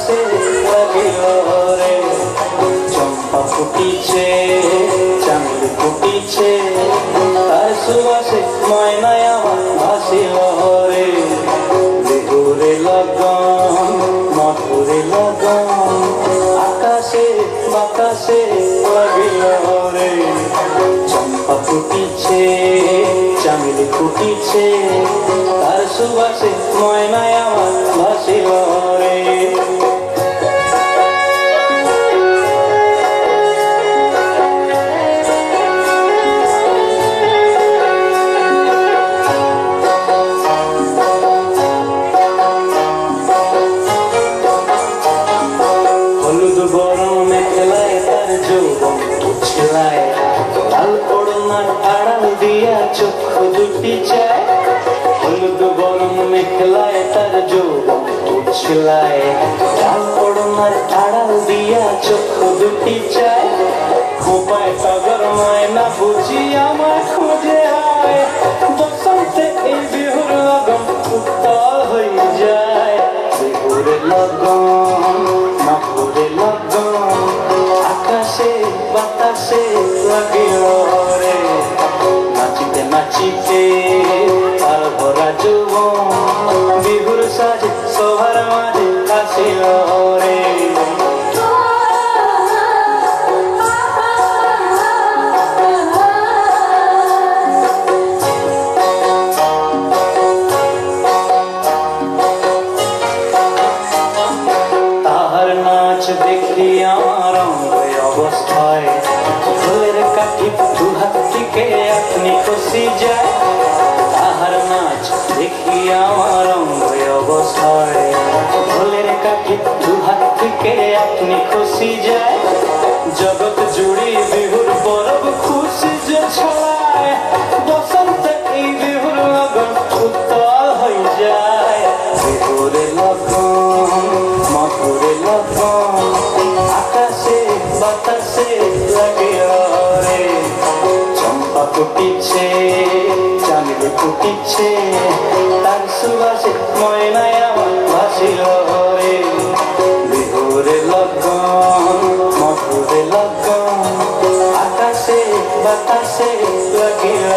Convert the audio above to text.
বাতাসে লাগিল রে। চম্পা ফুটিছে, চাঁদ ফুটিছে, তার সুবাসে ময়নায় আমার ভাসিল রে। বিহুরে লগন, মধুরে লগন, আকাশে বাতাসে লাগিল রে। চম্পা ফুটিছে, চামেলি ফুটিছে, তার সুবাসে ময়নায় আমার ভাসিল রে। হলুদ বরং মেখেলায় তার যৌবন উছলায়, লাল ওড়নার আড়াল দিয়া চক্ষু দুটি চায়। হলুদ বরং মেখেলায় তার যৌবন উছলায়, লাল ওড়নার আড়াল দিয়া চক্ষু দুটি চায়। খোপায় টগর ময়না বুঝি আমায় খুঁজে আয়, বসন্তে এই বিহুর লগন উত্তাল হয়ে যায়। বিহুর লগন, মধুরে লগন, আকাশে বাতাসে লাগিল রে। নাচিতে নাচিতে তার ভরা যৌবন, বিহুর সাজে সবার মাঝে আসিল রে। তাহার নাচ দেখি আমার অঙ্গ অবস্থায়, ফুলের কাঠি দুহাত থেকে আপনি খুশি যায়। তাহার নাচ দেখি আমার অঙ্গ অবস্থায়, ফুলের কাঠি দুহাত থেকে আপনি খুশি যায়। জগৎ জুড়ি বিহুর পরব খুশি যে ছড়ায়, বসন্তে এই বিহুর লগন উত্তাল হয়ে যায়। বিহুর লগন, মধুরে লগন, আকাশে বাতাসে লাগিল রে। চম্পা ফুটিছে, চাঁদ ফুটিছে, তার সুবাসে ময়নায় আমার ভাসিল রে। বিহুরে লগন, মধুরে লগন, আকাশে বাতাসে লাগিল